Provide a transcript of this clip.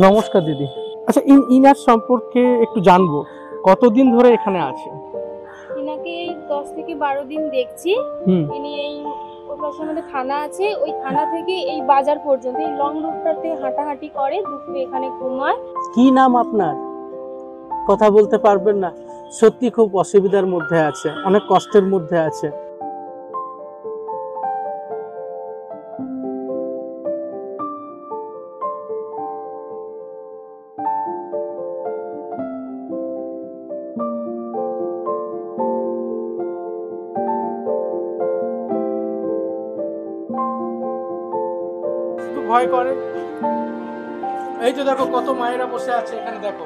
নমস্কার দিদি। আচ্ছা, ইনার সম্পর্কে একটু জানবো, কতদিন ধরে এখানে আছে? ইনাকে এই 10 থেকে 12 দিন দেখছি। ইনি এই ওর পাশে আমাদের থানা আছে, ওই থানা থেকে এই বাজার পর্যন্ত এই লং রুটটাতে হাঁটাহাঁটি করে, দুপুরে এখানে ঘুমায়। কি নাম আপনার? কথা বলতে পারবেন না? সত্যি খুব অসুবিধার মধ্যে আছে, অনেক কষ্টের মধ্যে আছে। একটু ভয় করে। এই তো দেখো কত মায়েরা বসে আছে এখানে, দেখো।